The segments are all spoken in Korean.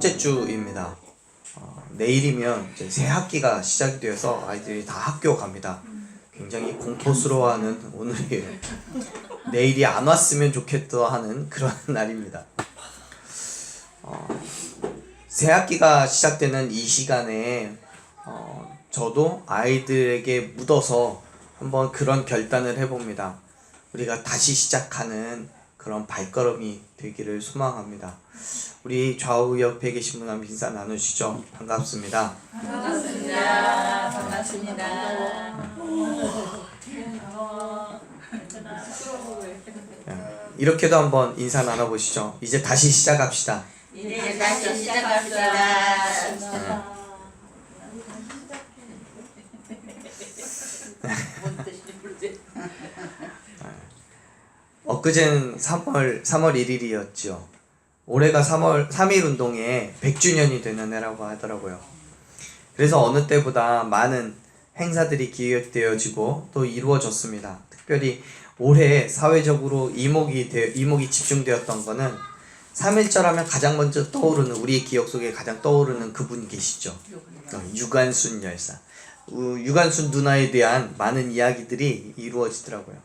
첫째 주입니다. 내일이면 이제 새 학기가 시작되어서 아이들이 다 학교 갑니다. 굉장히 공포스러워하는 오늘이에요. 내일이 안 왔으면 좋겠다 하는 그런 날입니다. 새 학기가 시작되는 이 시간에 저도 아이들에게 묻어서 한번 그런 결단을 해봅니다. 우리가 다시 시작하는 그런 발걸음이 되기를 소망합니다. 우리 좌우 옆에 계신 분 한번 인사 나누시죠. 반갑습니다. 반갑습니다. 반갑습니다. 이렇게도 한번 인사 나눠보시죠. 이제 다시 시작합시다. 이제 다시 시작합시다. 엊그제는 3월 1일이었죠. 올해가 3.1 운동의 100주년이 되는 해라고 하더라고요. 그래서 어느 때보다 많은 행사들이 기획되어지고 또 이루어졌습니다. 특별히 올해 사회적으로 이목이 집중되었던 거는 3.1절 하면 가장 먼저 떠오르는, 우리의 기억 속에 가장 떠오르는 그분이 계시죠. 유관순 열사. 유관순 누나에 대한 많은 이야기들이 이루어지더라고요.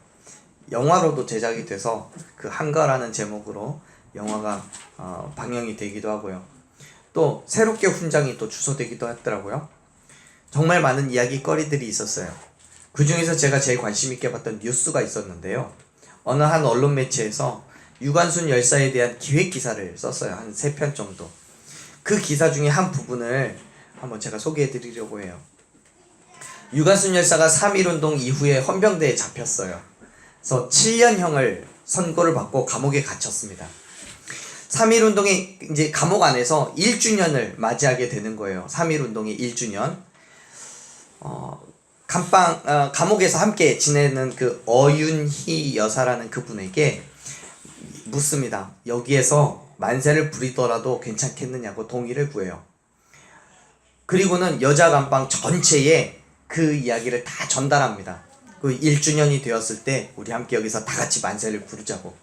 영화로도 제작이 돼서 그 한가라는 제목으로 영화가 방영이 되기도 하고요. 또 새롭게 훈장이 또 주소되기도 했더라고요. 정말 많은 이야기거리들이 있었어요. 그 중에서 제가 제일 관심 있게 봤던 뉴스가 있었는데요. 어느 한 언론 매체에서 유관순 열사에 대한 기획 기사를 썼어요. 한 3편 정도. 그 기사 중에 한 부분을 한번 제가 소개해 드리려고 해요. 유관순 열사가 3.1 운동 이후에 헌병대에 잡혔어요. 그래서 7년형을 선고를 받고 감옥에 갇혔습니다. 3.1 운동의 이제 감옥 안에서 1주년을 맞이하게 되는 거예요. 3.1 운동의 1주년. 감옥에서 함께 지내는 그 어윤희 여사라는 그분에게 묻습니다. 여기에서 만세를 부리더라도 괜찮겠느냐고 동의를 구해요. 그리고는 여자 감방 전체에 그 이야기를 다 전달합니다. 그 1주년이 되었을 때 우리 함께 여기서 다 같이 만세를 부르자고.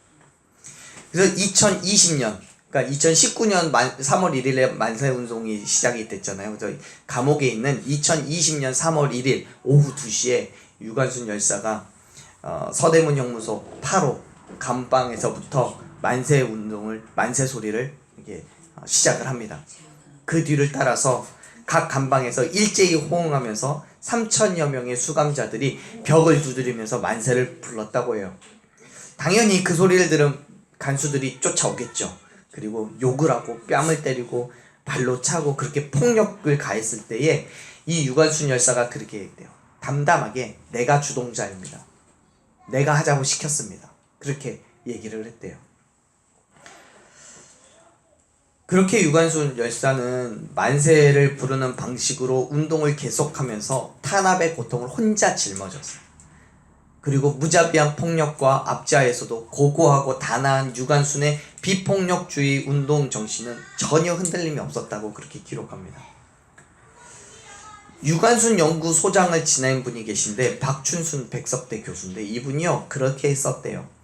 그래서 2020년, 그러니까 2019년 3월 1일에 만세 운동이 시작이 됐잖아요. 그래서 감옥에 있는 2020년 3월 1일 오후 2시에 유관순 열사가 서대문 형무소 8호 감방에서부터 만세 운동을, 만세 소리를 이렇게 시작을 합니다. 그 뒤를 따라서 각 감방에서 일제히 호응하면서 3,000여 명의 수감자들이 벽을 두드리면서 만세를 불렀다고 해요. 당연히 그 소리를 들은 간수들이 쫓아오겠죠. 그리고 욕을 하고 뺨을 때리고 발로 차고 그렇게 폭력을 가했을 때에 이 유관순 열사가 그렇게 얘기해요. 담담하게 내가 주동자입니다. 내가 하자고 시켰습니다. 그렇게 얘기를 했대요. 그렇게 유관순 열사는 만세를 부르는 방식으로 운동을 계속하면서 탄압의 고통을 혼자 짊어졌어요. 그리고 무자비한 폭력과 압제하에서도 고고하고 단아한 유관순의 비폭력주의 운동 정신은 전혀 흔들림이 없었다고 그렇게 기록합니다. 유관순 연구소장을 지낸 분이 계신데 박춘순 백석대 교수인데 이분이요 그렇게 썼대요.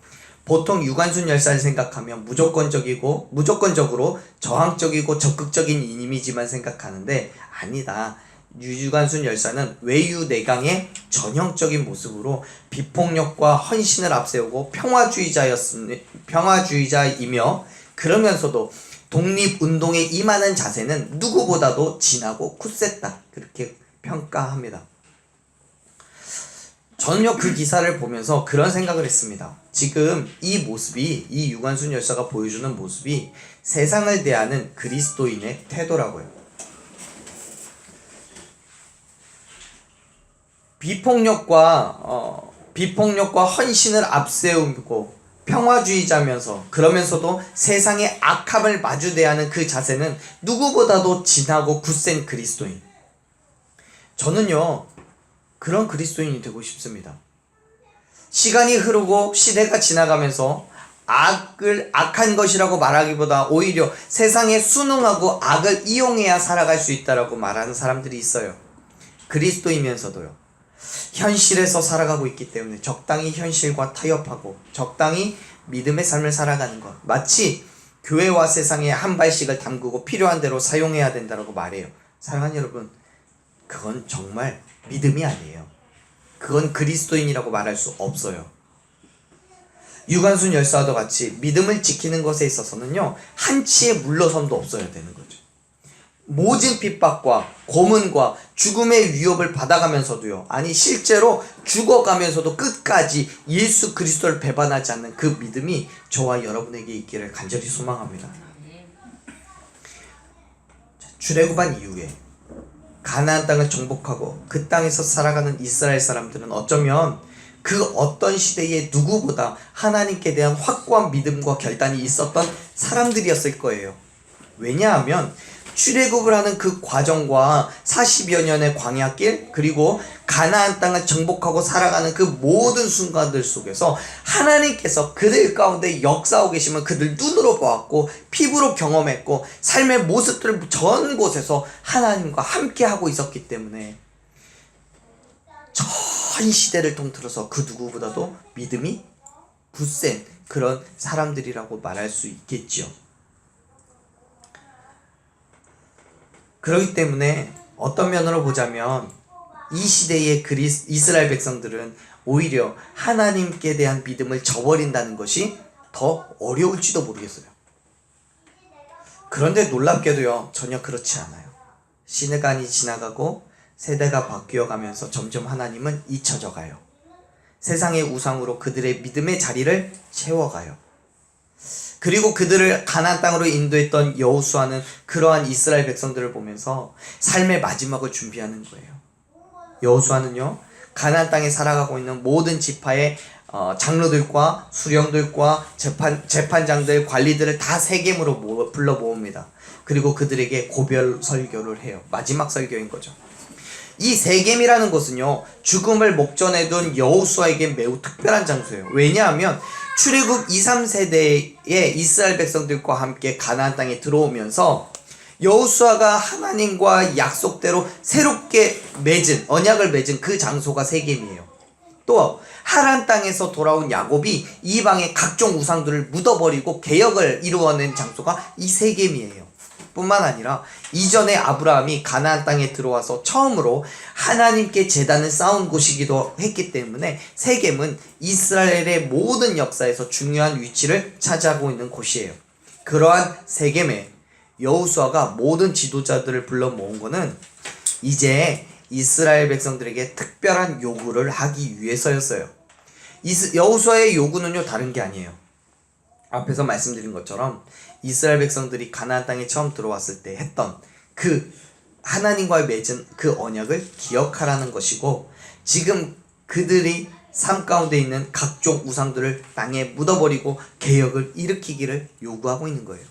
보통 유관순 열사를 생각하면 무조건적으로 저항적이고 적극적인 이미지만 생각하는데 아니다. 유관순 열사는 외유내강의 전형적인 모습으로 비폭력과 헌신을 앞세우고 평화주의자이며 그러면서도 독립운동에 임하는 자세는 누구보다도 진하고 굳셌다. 그렇게 평가합니다. 저는요 그 기사를 보면서 그런 생각을 했습니다. 지금 이 모습이, 이 유관순 열사가 보여주는 모습이 세상을 대하는 그리스도인의 태도라고요. 비폭력과 헌신을 앞세우고 평화주의자면서 그러면서도 세상의 악함을 마주 대하는 그 자세는 누구보다도 진하고 굳센 그리스도인. 저는요 그런 그리스도인이 되고 싶습니다. 시간이 흐르고 시대가 지나가면서 악한 것이라고 말하기보다 오히려 세상에 순응하고 악을 이용해야 살아갈 수 있다라고 말하는 사람들이 있어요. 그리스도이면서도요. 현실에서 살아가고 있기 때문에 적당히 현실과 타협하고 적당히 믿음의 삶을 살아가는 것, 마치 교회와 세상에 한 발씩을 담그고 필요한 대로 사용해야 된다고 말해요. 사랑하는 여러분, 그건 정말 믿음이 아니에요. 그건 그리스도인이라고 말할 수 없어요. 유관순 열사와도 같이 믿음을 지키는 것에 있어서는요, 한치의 물러섬도 없어야 되는 거죠. 모진 핍박과 고문과 죽음의 위협을 받아가면서도요, 아니 실제로 죽어가면서도 끝까지 예수 그리스도를 배반하지 않는 그 믿음이 저와 여러분에게 있기를 간절히 소망합니다. 출애굽한 이후에 가나안 땅을 정복하고 그 땅에서 살아가는 이스라엘 사람들은 어쩌면 그 어떤 시대에 누구보다 하나님께 대한 확고한 믿음과 결단이 있었던 사람들이었을 거예요. 왜냐하면 출애굽을 하는 그 과정과 40여 년의 광야길, 그리고 가나안 땅을 정복하고 살아가는 그 모든 순간들 속에서 하나님께서 그들 가운데 역사하고 계시면 그들 눈으로 보았고 피부로 경험했고 삶의 모습들을 전 곳에서 하나님과 함께 하고 있었기 때문에 전 시대를 통틀어서 그 누구보다도 믿음이 굳센 그런 사람들이라고 말할 수 있겠지요. 그렇기 때문에 어떤 면으로 보자면 이 시대의 이스라엘 백성들은 오히려 하나님께 대한 믿음을 저버린다는 것이 더 어려울지도 모르겠어요. 그런데 놀랍게도요, 전혀 그렇지 않아요. 시간이 지나가고 세대가 바뀌어가면서 점점 하나님은 잊혀져 가요. 세상의 우상으로 그들의 믿음의 자리를 채워가요. 그리고 그들을 가나안 땅으로 인도했던 여호수아는 그러한 이스라엘 백성들을 보면서 삶의 마지막을 준비하는 거예요. 여호수아는요, 가나안 땅에 살아가고 있는 모든 지파의 장로들과 수령들과 재판장들, 관리들을 다 세겜으로 불러 모읍니다. 그리고 그들에게 고별 설교를 해요. 마지막 설교인 거죠. 이 세겜이라는 곳은요, 죽음을 목전에 둔 여호수아에게 매우 특별한 장소예요. 왜냐하면 출애굽 2, 3세대의 이스라엘 백성들과 함께 가나안 땅에 들어오면서 여호수아가 하나님과 약속대로 새롭게 언약을 맺은 그 장소가 세겜이에요. 또 하란 땅에서 돌아온 야곱이 이방의 각종 우상들을 묻어버리고 개혁을 이루어낸 장소가 이 세겜이에요. 뿐만 아니라 이전에 아브라함이 가나안 땅에 들어와서 처음으로 하나님께 제단을 쌓은 곳이기도 했기 때문에 세겜은 이스라엘의 모든 역사에서 중요한 위치를 차지하고 있는 곳이에요. 그러한 세겜에 여호수아가 모든 지도자들을 불러 모은 것은 이제 이스라엘 백성들에게 특별한 요구를 하기 위해서였어요. 여호수아의 요구는요, 다른 게 아니에요. 앞에서 말씀드린 것처럼 이스라엘 백성들이 가나안 땅에 처음 들어왔을 때 했던 그 하나님과의 맺은 그 언약을 기억하라는 것이고, 지금 그들이 삶 가운데 있는 각종 우상들을 땅에 묻어버리고 개혁을 일으키기를 요구하고 있는 거예요.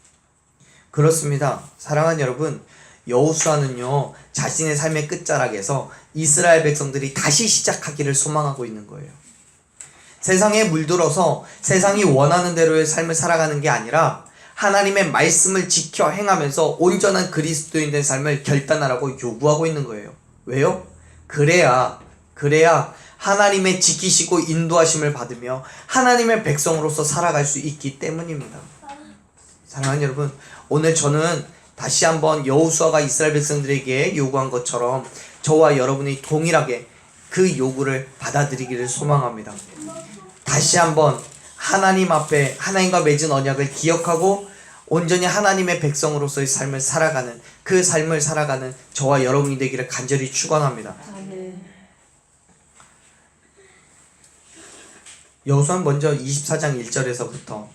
그렇습니다. 사랑하는 여러분, 여호수아는요, 자신의 삶의 끝자락에서 이스라엘 백성들이 다시 시작하기를 소망하고 있는 거예요. 세상에 물들어서 세상이 원하는 대로의 삶을 살아가는 게 아니라 하나님의 말씀을 지켜 행하면서 온전한 그리스도인 된 삶을 결단하라고 요구하고 있는 거예요. 왜요? 그래야 하나님의 지키시고 인도하심을 받으며 하나님의 백성으로서 살아갈 수 있기 때문입니다. 사랑하는 여러분, 오늘 저는 다시 한번 여호수아가 이스라엘 백성들에게 요구한 것처럼 저와 여러분이 동일하게 그 요구를 받아들이기를 소망합니다. 다시 한번 하나님 앞에 하나님과 맺은 언약을 기억하고 온전히 하나님의 백성으로서의 삶을 살아가는, 그 삶을 살아가는 저와 여러분이 되기를 간절히 축원합니다. 여호수아는 먼저 24장 1절에서부터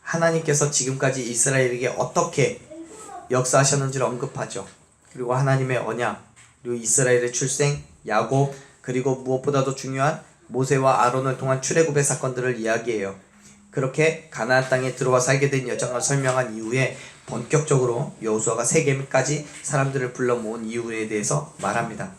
하나님께서 지금까지 이스라엘에게 어떻게 역사하셨는지를 언급하죠. 그리고 하나님의 언약, 그리고 이스라엘의 출생, 야곱, 그리고 무엇보다도 중요한 모세와 아론을 통한 출애굽의 사건들을 이야기해요. 그렇게 가나안 땅에 들어와 살게 된 여정을 설명한 이후에 본격적으로 여호수아가 세겜까지 사람들을 불러 모은 이유에 대해서 말합니다.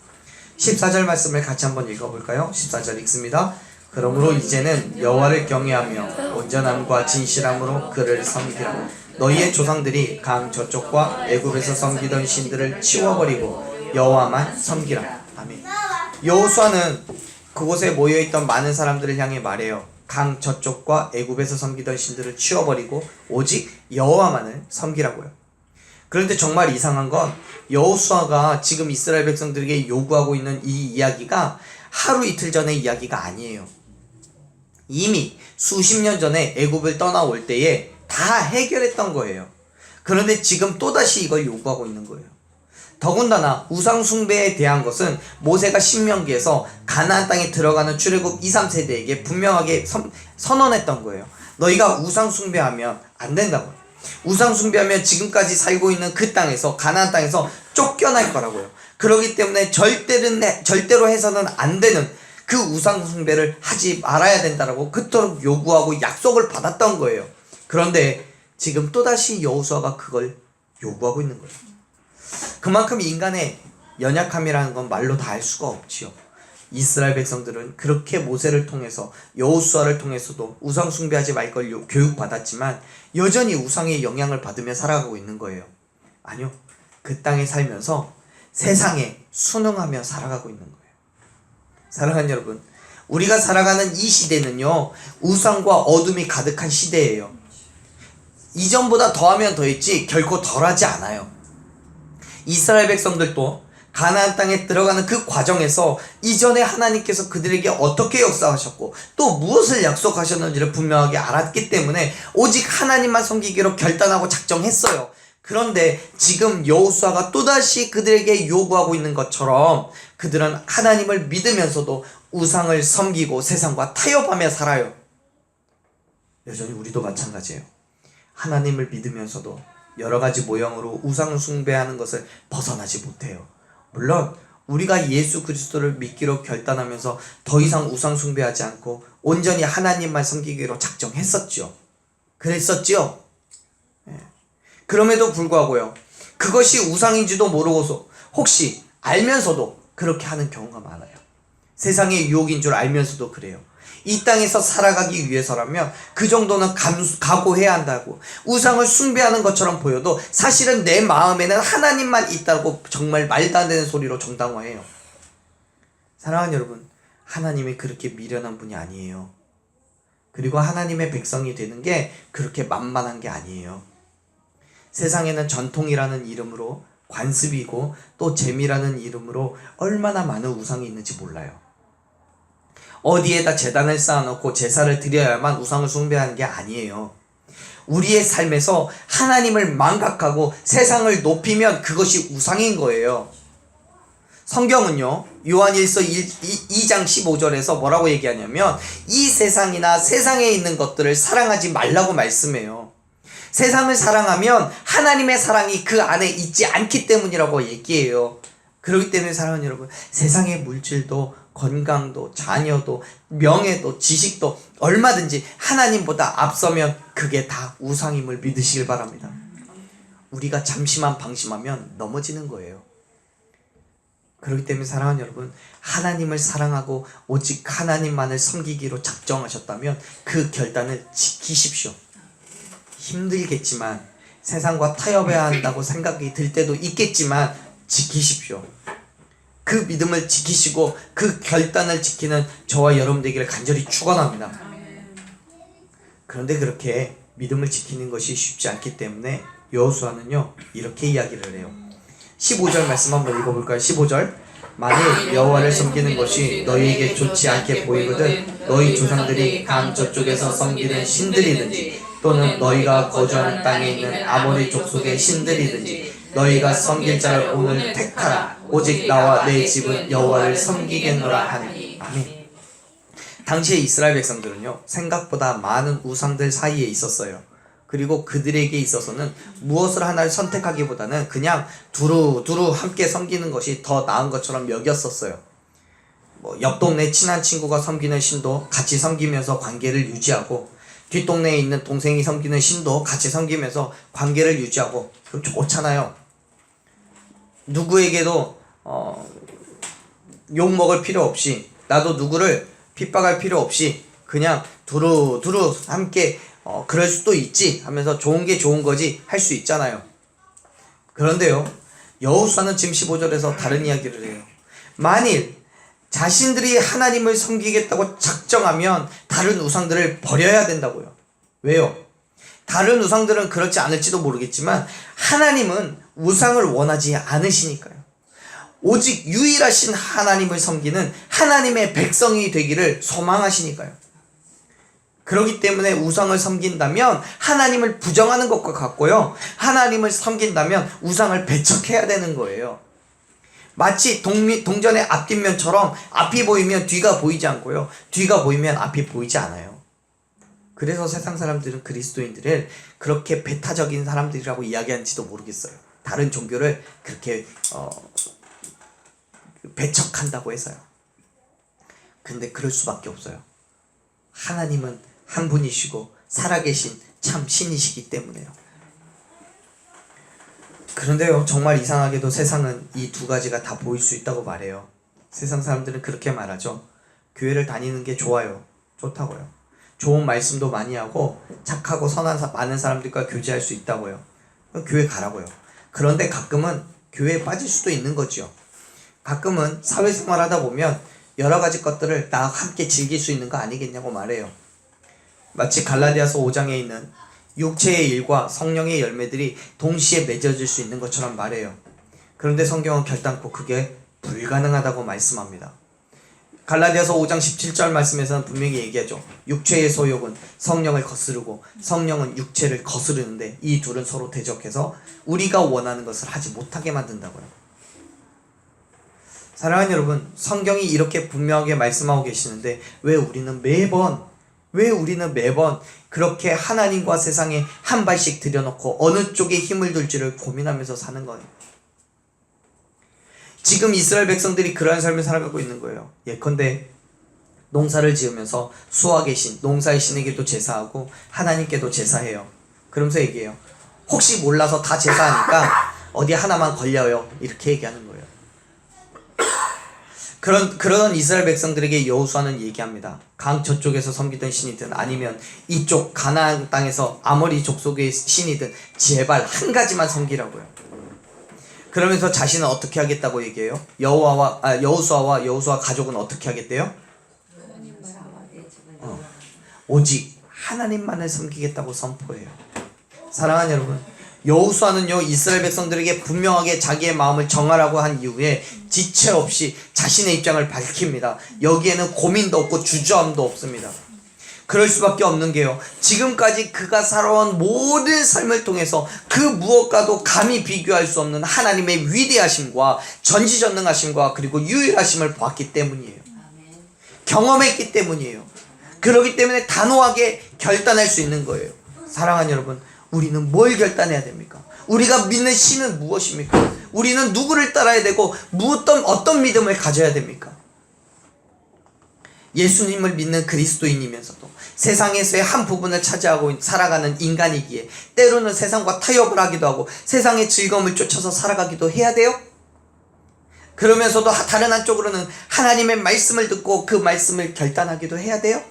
14절 말씀을 같이 한번 읽어볼까요? 14절 읽습니다. 그러므로 이제는 여호와를 경외하며 온전함과 진실함으로 그를 섬기라. 너희의 조상들이 강 저쪽과 애굽에서 섬기던 신들을 치워버리고 여호와만 섬기라. 아멘. 여호수아는 그곳에 모여있던 많은 사람들을 향해 말해요. 강 저쪽과 애굽에서 섬기던 신들을 치워버리고 오직 여호와만을 섬기라고요. 그런데 정말 이상한 건 여호수아가 지금 이스라엘 백성들에게 요구하고 있는 이 이야기가 하루 이틀 전의 이야기가 아니에요. 이미 수십 년 전에 애굽을 떠나올 때에 다 해결했던 거예요. 그런데 지금 또다시 이걸 요구하고 있는 거예요. 더군다나 우상 숭배에 대한 것은 모세가 신명기에서 가나안 땅에 들어가는 출애굽 2, 3세대에게 분명하게 선언했던 거예요. 너희가 우상 숭배하면 안 된다고요. 우상 숭배하면 지금까지 살고 있는 그 땅에서, 가나안 땅에서 쫓겨날 거라고요. 그렇기 때문에 절대로 해서는 안 되는 그 우상 숭배를 하지 말아야 된다라고 그토록 요구하고 약속을 받았던 거예요. 그런데 지금 또다시 여호수아가 그걸 요구하고 있는 거예요. 그만큼 인간의 연약함이라는 건 말로 다 할 수가 없지요. 이스라엘 백성들은 그렇게 모세를 통해서, 여호수아를 통해서도 우상 숭배하지 말 걸 교육받았지만 여전히 우상의 영향을 받으며 살아가고 있는 거예요. 아니요, 그 땅에 살면서 세상에 순응하며 살아가고 있는 거예요. 사랑하는 여러분, 우리가 살아가는 이 시대는요, 우상과 어둠이 가득한 시대예요. 이전보다 더하면 더했지 결코 덜하지 않아요. 이스라엘 백성들도 가나안 땅에 들어가는 그 과정에서 이전에 하나님께서 그들에게 어떻게 역사하셨고 또 무엇을 약속하셨는지를 분명하게 알았기 때문에 오직 하나님만 섬기기로 결단하고 작정했어요. 그런데 지금 여호수아가 또다시 그들에게 요구하고 있는 것처럼 그들은 하나님을 믿으면서도 우상을 섬기고 세상과 타협하며 살아요. 여전히 우리도 마찬가지예요. 하나님을 믿으면서도 여러 가지 모형으로 우상을 숭배하는 것을 벗어나지 못해요. 물론 우리가 예수 그리스도를 믿기로 결단하면서 더 이상 우상 숭배하지 않고 온전히 하나님만 섬기기로 작정했었죠. 그랬었죠. 그럼에도 불구하고요, 그것이 우상인지도 모르고서 혹시 알면서도 그렇게 하는 경우가 많아요. 세상의 유혹인 줄 알면서도 그래요. 이 땅에서 살아가기 위해서라면 그 정도는 각오해야 한다고. 우상을 숭배하는 것처럼 보여도 사실은 내 마음에는 하나님만 있다고 정말 말도 안 되는 소리로 정당화해요. 사랑하는 여러분, 하나님이 그렇게 미련한 분이 아니에요. 그리고 하나님의 백성이 되는 게 그렇게 만만한 게 아니에요. 세상에는 전통이라는 이름으로, 관습이고 또 재미라는 이름으로 얼마나 많은 우상이 있는지 몰라요. 어디에다 제단을 쌓아놓고 제사를 드려야만 우상을 숭배하는 게 아니에요. 우리의 삶에서 하나님을 망각하고 세상을 높이면 그것이 우상인 거예요. 성경은요, 요한일서 2장 15절에서 뭐라고 얘기하냐면 이 세상이나 세상에 있는 것들을 사랑하지 말라고 말씀해요. 세상을 사랑하면 하나님의 사랑이 그 안에 있지 않기 때문이라고 얘기해요. 그렇기 때문에 사랑하는 여러분, 세상의 물질도 건강도 자녀도 명예도 지식도 얼마든지 하나님보다 앞서면 그게 다 우상임을 믿으시길 바랍니다. 우리가 잠시만 방심하면 넘어지는 거예요. 그렇기 때문에 사랑하는 여러분, 하나님을 사랑하고 오직 하나님만을 섬기기로 작정하셨다면 그 결단을 지키십시오. 힘들겠지만, 세상과 타협해야 한다고 생각이 들 때도 있겠지만 지키십시오. 그 믿음을 지키시고 그 결단을 지키는 저와 여러분 되기를 간절히 축원합니다. 그런데 그렇게 믿음을 지키는 것이 쉽지 않기 때문에 여호수아는요, 이렇게 이야기를 해요. 15절 말씀 한번 읽어볼까요? 15절. 만일 여호와를 섬기는 것이 너희에게 좋지 않게 보이거든 너희 조상들이 강 저쪽에서 섬기는 신들이든지 또는 너희가 거주하는 땅에 있는 아모리 족속의 신들이든지 너희가 섬길 자를 오늘 택하라. 오직 나와 내 집은 여호와를 섬기겠노라 하니. 아멘. 당시의 이스라엘 백성들은요, 생각보다 많은 우상들 사이에 있었어요. 그리고 그들에게 있어서는 무엇을 하나를 선택하기보다는 그냥 두루 함께 섬기는 것이 더 나은 것처럼 여겼었어요. 옆 동네 친한 친구가 섬기는 신도 같이 섬기면서 관계를 유지하고, 뒷동네에 있는 동생이 섬기는 신도 같이 섬기면서 관계를 유지하고, 그럼 좋잖아요. 누구에게도 욕먹을 필요 없이 나도 누구를 핍박할 필요 없이 그냥 두루두루 함께 그럴 수도 있지 하면서 좋은 게 좋은 거지 할 수 있잖아요. 그런데요, 여호수아는 지금 15절에서 다른 이야기를 해요. 만일 자신들이 하나님을 섬기겠다고 작정하면 다른 우상들을 버려야 된다고요. 왜요? 다른 우상들은 그렇지 않을지도 모르겠지만 하나님은 우상을 원하지 않으시니까요. 오직 유일하신 하나님을 섬기는 하나님의 백성이 되기를 소망하시니까요. 그렇기 때문에 우상을 섬긴다면 하나님을 부정하는 것과 같고요, 하나님을 섬긴다면 우상을 배척해야 되는 거예요. 마치 동전의 앞뒷면처럼 앞이 보이면 뒤가 보이지 않고요, 뒤가 보이면 앞이 보이지 않아요. 그래서 세상 사람들은 그리스도인들을 그렇게 배타적인 사람들이라고 이야기하는지도 모르겠어요. 다른 종교를 그렇게 배척한다고 해서요. 근데 그럴 수밖에 없어요. 하나님은 한 분이시고 살아계신 참 신이시기 때문에요. 그런데요, 정말 이상하게도 세상은 이 두 가지가 다 보일 수 있다고 말해요. 세상 사람들은 그렇게 말하죠. 교회를 다니는 게 좋아요. 좋다고요. 좋은 말씀도 많이 하고 착하고 선한 많은 사람들과 교제할 수 있다고요. 교회 가라고요. 그런데 가끔은 교회에 빠질 수도 있는 거죠. 가끔은 사회생활 하다 보면 여러 가지 것들을 다 함께 즐길 수 있는 거 아니겠냐고 말해요. 마치 갈라디아서 5장에 있는 육체의 일과 성령의 열매들이 동시에 맺어질 수 있는 것처럼 말해요. 그런데 성경은 결단코 그게 불가능하다고 말씀합니다. 갈라디아서 5장 17절 말씀에서는 분명히 얘기하죠. 육체의 소욕은 성령을 거스르고 성령은 육체를 거스르는데 이 둘은 서로 대적해서 우리가 원하는 것을 하지 못하게 만든다고요. 사랑하는 여러분, 성경이 이렇게 분명하게 말씀하고 계시는데 왜 우리는 매번 그렇게 하나님과 세상에 한 발씩 들여놓고 어느 쪽에 힘을 둘지를 고민하면서 사는 거예요. 지금 이스라엘 백성들이 그러한 삶을 살아가고 있는 거예요. 예컨대 농사를 지으면서 수확의 신, 농사의 신에게도 제사하고 하나님께도 제사해요. 그러면서 얘기해요. 혹시 몰라서 다 제사하니까 어디 하나만 걸려요. 이렇게 얘기하는 거예요. 그런 이스라엘 백성들에게 여호수아는 얘기합니다. 강 저쪽에서 섬기던 신이든 아니면 이쪽 가나안 땅에서 아모리 족속의 신이든 제발 한 가지만 섬기라고요. 그러면서 자신은 어떻게 하겠다고 얘기해요? 여호수아와 여호수아 가족은 어떻게 하겠대요? 오직 하나님만을 섬기겠다고 선포해요. 사랑하는 여러분, 여호수아는요 이스라엘 백성들에게 분명하게 자기의 마음을 정하라고 한 이후에 지체 없이 자신의 입장을 밝힙니다. 여기에는 고민도 없고 주저함도 없습니다. 그럴 수밖에 없는 게요, 지금까지 그가 살아온 모든 삶을 통해서 그 무엇과도 감히 비교할 수 없는 하나님의 위대하심과 전지전능하심과 그리고 유일하심을 보았기 때문이에요. 경험했기 때문이에요. 그렇기 때문에 단호하게 결단할 수 있는 거예요. 사랑하는 여러분, 우리는 뭘 결단해야 됩니까? 우리가 믿는 신은 무엇입니까? 우리는 누구를 따라야 되고 어떤 믿음을 가져야 됩니까? 예수님을 믿는 그리스도인이면서도 세상에서의 한 부분을 차지하고 살아가는 인간이기에 때로는 세상과 타협을 하기도 하고 세상의 즐거움을 쫓아서 살아가기도 해야 돼요? 그러면서도 다른 한쪽으로는 하나님의 말씀을 듣고 그 말씀을 결단하기도 해야 돼요?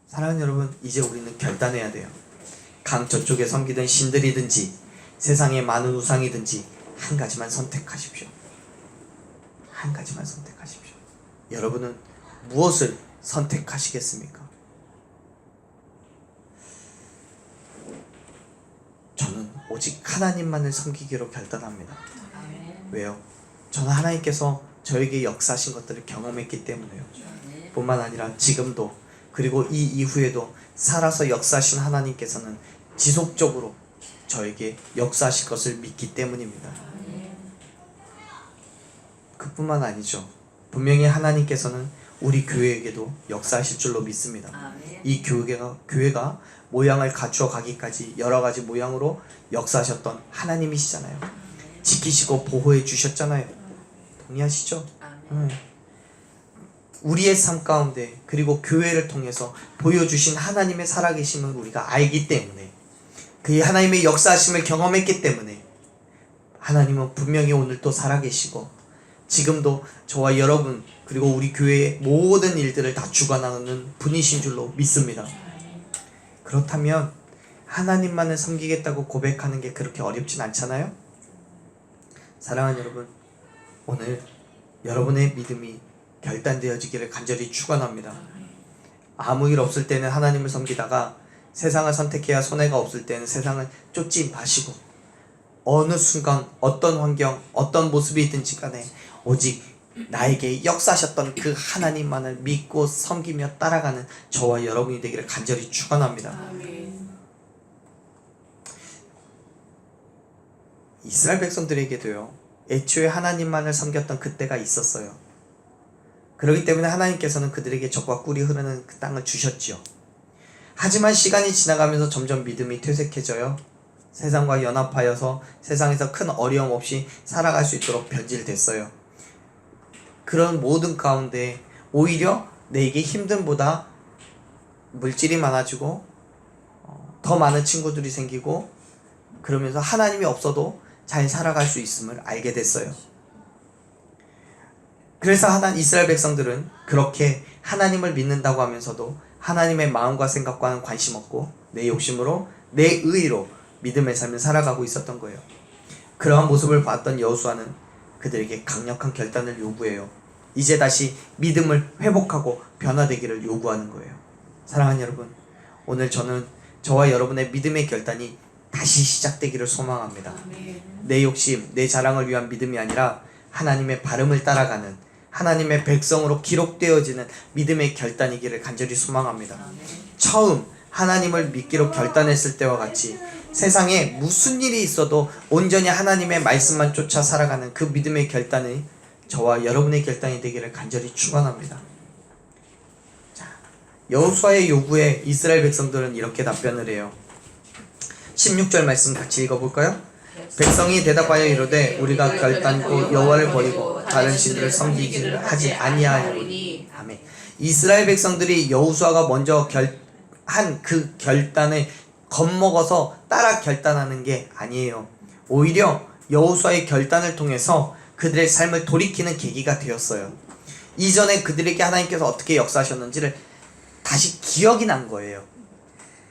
사랑하는 여러분, 이제 우리는 결단해야 돼요. 강 저쪽에 섬기던 신들이든지 세상의 많은 우상이든지 한 가지만 선택하십시오. 한 가지만 선택하십시오. 여러분은 무엇을 선택하시겠습니까? 저는 오직 하나님만을 섬기기로 결단합니다. 왜요? 저는 하나님께서 저에게 역사하신 것들을 경험했기 때문에요. 뿐만 아니라 지금도 그리고 이 이후에도 살아서 역사하신 하나님께서는 지속적으로 저에게 역사하실 것을 믿기 때문입니다. 그뿐만 아니죠. 분명히 하나님께서는 우리 교회에게도 역사하실 줄로 믿습니다. 이 교회가 모양을 갖추어 가기까지 여러 가지 모양으로 역사하셨던 하나님이시잖아요. 지키시고 보호해 주셨잖아요. 동의하시죠? 우리의 삶 가운데 그리고 교회를 통해서 보여주신 하나님의 살아계심을 우리가 알기 때문에, 그 하나님의 역사하심을 경험했기 때문에 하나님은 분명히 오늘 또 살아계시고 지금도 저와 여러분 그리고 우리 교회의 모든 일들을 다 주관하는 분이신 줄로 믿습니다. 그렇다면 하나님만을 섬기겠다고 고백하는 게 그렇게 어렵진 않잖아요? 사랑하는 여러분, 오늘 여러분의 믿음이 결단되어지기를 간절히 축원합니다. 아무 일 없을 때는 하나님을 섬기다가 세상을 선택해야 손해가 없을 때는 세상을 쫓지 마시고 어느 순간 어떤 환경 어떤 모습이 있든지 간에 오직 나에게 역사하셨던 그 하나님만을 믿고 섬기며 따라가는 저와 여러분이 되기를 간절히 축원합니다. 이스라엘 백성들에게도요, 애초에 하나님만을 섬겼던 그때가 있었어요. 그렇기 때문에 하나님께서는 그들에게 젖과 꿀이 흐르는 그 땅을 주셨지요. 하지만 시간이 지나가면서 점점 믿음이 퇴색해져요. 세상과 연합하여서 세상에서 큰 어려움 없이 살아갈 수 있도록 변질됐어요. 그런 모든 가운데 오히려 내게 힘듦보다 물질이 많아지고 더 많은 친구들이 생기고 그러면서 하나님이 없어도 잘 살아갈 수 있음을 알게 됐어요. 그래서 이스라엘 백성들은 그렇게 하나님을 믿는다고 하면서도 하나님의 마음과 생각과는 관심 없고 내 욕심으로 내 의의로 믿음의 삶을 살아가고 있었던 거예요. 그러한 모습을 봤던 여호수아는 그들에게 강력한 결단을 요구해요. 이제 다시 믿음을 회복하고 변화되기를 요구하는 거예요. 사랑하는 여러분, 오늘 저는 저와 여러분의 믿음의 결단이 다시 시작되기를 소망합니다. 내 욕심, 내 자랑을 위한 믿음이 아니라 하나님의 발음을 따라가는 하나님의 백성으로 기록되어지는 믿음의 결단이기를 간절히 소망합니다. 처음 하나님을 믿기로 결단했을 때와 같이 세상에 무슨 일이 있어도 온전히 하나님의 말씀만 쫓아 살아가는 그 믿음의 결단이 저와 여러분의 결단이 되기를 간절히 축원합니다. 자, 여호수아의 요구에 이스라엘 백성들은 이렇게 답변을 해요. 16절 말씀 같이 읽어볼까요? 백성이 대답하여 이르되 우리가 결단코 여호와를 버리고 다른 신들을 섬기기를 하지 아니하리니. 아멘. 이스라엘 백성들이 여호수아가 먼저 한 그 결단을 겁먹어서 따라 결단하는 게 아니에요. 오히려 여호수아의 결단을 통해서 그들의 삶을 돌이키는 계기가 되었어요. 이전에 그들에게 하나님께서 어떻게 역사하셨는지를 다시 기억이 난 거예요.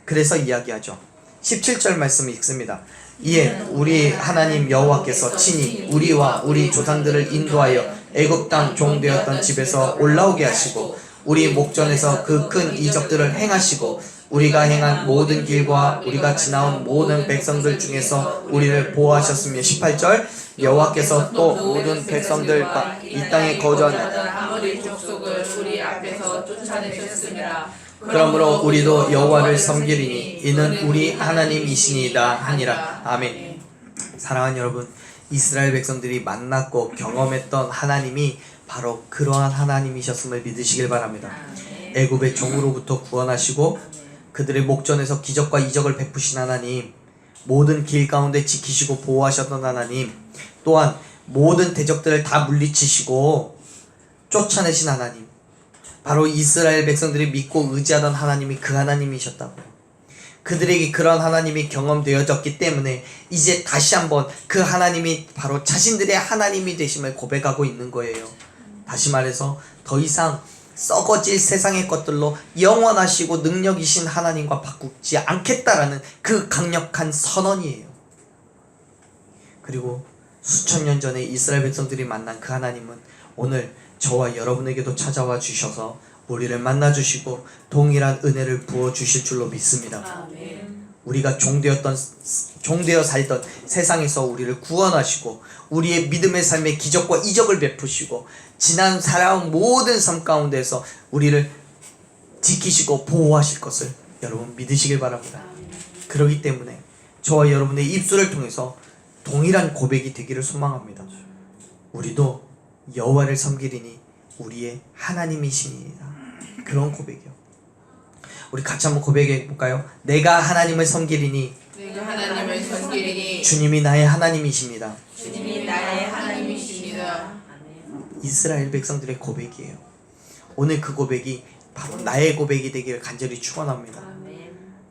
그래서 이야기하죠. 17절 말씀 읽습니다. 이에 우리 하나님 여호와께서 친히 우리와 우리 조상들을 인도하여 애굽 땅 종되었던 집에서 올라오게 하시고 우리 목전에서 그 큰 이적들을 행하시고 우리가 행한 모든 길과 우리가 지나온 모든 백성들 중에서 우리를 보호하셨으며 18절 여호와께서 또 모든 백성들과 이 땅에 거주하는 아모리 족속을 우리 앞에서 쫓아내셨습니다. 그러므로 우리도 여호와를 섬기리니 이는 우리 하나님이시니이다 하니라. 아멘. 사랑하는 여러분, 이스라엘 백성들이 만났고 경험했던 하나님이 바로 그러한 하나님이셨음을 믿으시길 바랍니다. 애굽의 종으로부터 구원하시고 그들의 목전에서 기적과 이적을 베푸신 하나님, 모든 길 가운데 지키시고 보호하셨던 하나님, 또한 모든 대적들을 다 물리치시고 쫓아내신 하나님, 바로 이스라엘 백성들이 믿고 의지하던 하나님이 그 하나님이셨다고요. 그들에게 그런 하나님이 경험되어졌기 때문에 이제 다시 한번 그 하나님이 바로 자신들의 하나님이 되심을 고백하고 있는 거예요. 다시 말해서 더 이상 썩어질 세상의 것들로 영원하시고 능력이신 하나님과 바꾸지 않겠다라는 그 강력한 선언이에요. 그리고 수천 년 전에 이스라엘 백성들이 만난 그 하나님은 오늘 저와 여러분에게도 찾아와 주셔서 우리를 만나주시고 동일한 은혜를 부어주실 줄로 믿습니다. 우리가 종되어 살던 세상에서 우리를 구원하시고 우리의 믿음의 삶에 기적과 이적을 베푸시고 지난 살아온 모든 삶 가운데서 우리를 지키시고 보호하실 것을 여러분 믿으시길 바랍니다. 그렇기 때문에 저와 여러분의 입술을 통해서 동일한 고백이 되기를 소망합니다. 우리도 여호와를 섬기리니 우리의 하나님이시니이다. 그런 고백이요. 우리 같이 한번 고백해 볼까요? 내가 하나님을 섬기리니 내가 하나님을 섬기리니 주님이 나의 하나님이십니다. 주님이 나의 하나님이십니다. 이스라엘 백성들의 고백이에요. 오늘 그 고백이 바로 나의 고백이 되기를 간절히 축원합니다.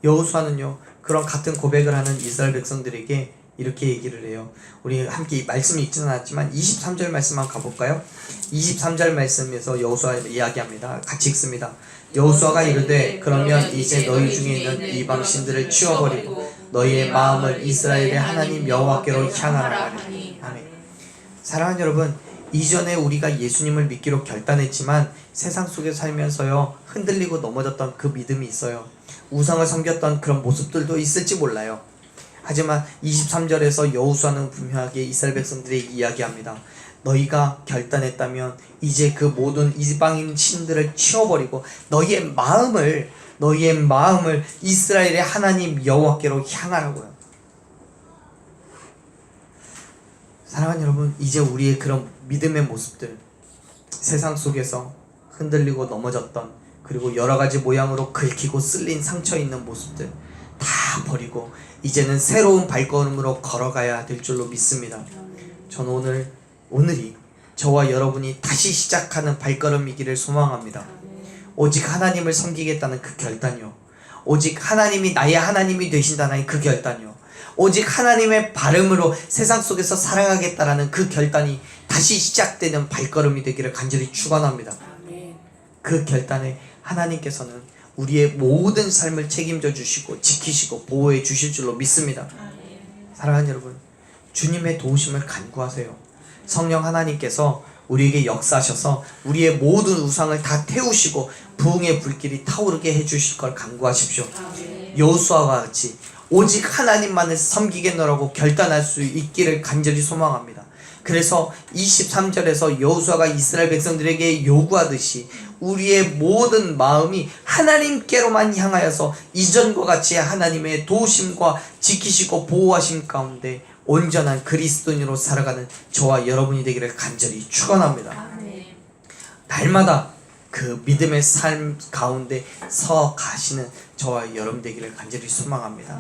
여호수아는요 그런 같은 고백을 하는 이스라엘 백성들에게 이렇게 얘기를 해요. 우리 함께 이 말씀이 읽지는 않았지만 23절 말씀 한번 가볼까요? 23절 말씀에서 여호수아 이야기합니다. 같이 읽습니다. 여호수아가 이르되 그러면 이제 너희 중에 있는 이방 신들을 치워버리고 너희의 마음을 이스라엘의 하나님 여호와께로 향하라 하니. 아멘. 사랑하는 여러분, 이전에 우리가 예수님을 믿기로 결단했지만 세상 속에 살면서요 흔들리고 넘어졌던 그 믿음이 있어요. 우상을 섬겼던 그런 모습들도 있을지 몰라요. 하지만 23절에서 여호수아는 분명하게 이스라엘 백성들에게 이야기합니다. 너희가 결단했다면 이제 그 모든 이방인 신들을 치워버리고 너희의 마음을 이스라엘의 하나님 여호와께로 향하라고요. 사랑하는 여러분, 이제 우리의 그런 믿음의 모습들, 세상 속에서 흔들리고 넘어졌던, 그리고 여러가지 모양으로 긁히고 쓸린 상처 있는 모습들 다 버리고 이제는 새로운 발걸음으로 걸어가야 될 줄로 믿습니다. 저는 오늘이 저와 여러분이 다시 시작하는 발걸음이기를 소망합니다. 오직 하나님을 섬기겠다는 그 결단이요, 오직 하나님이 나의 하나님이 되신다는 그 결단이요, 오직 하나님의 발음으로 세상 속에서 살아가겠다라는 그 결단이 다시 시작되는 발걸음이 되기를 간절히 축원합니다. 그 결단에 하나님께서는 우리의 모든 삶을 책임져 주시고 지키시고 보호해 주실 줄로 믿습니다. 사랑하는 여러분, 주님의 도우심을 간구하세요. 성령 하나님께서 우리에게 역사하셔서 우리의 모든 우상을 다 태우시고 부흥의 불길이 타오르게 해주실 걸 간구하십시오. 여호수아와 같이 오직 하나님만을 섬기겠노라고 결단할 수 있기를 간절히 소망합니다. 그래서 23절에서 여호수아가 이스라엘 백성들에게 요구하듯이 우리의 모든 마음이 하나님께로만 향하여서 이전과 같이 하나님의 도우심과 지키시고 보호하심 가운데 온전한 그리스도인으로 살아가는 저와 여러분이 되기를 간절히 축원합니다. 날마다 그 믿음의 삶 가운데 서 가시는 저와 여러분 되기를 간절히 소망합니다.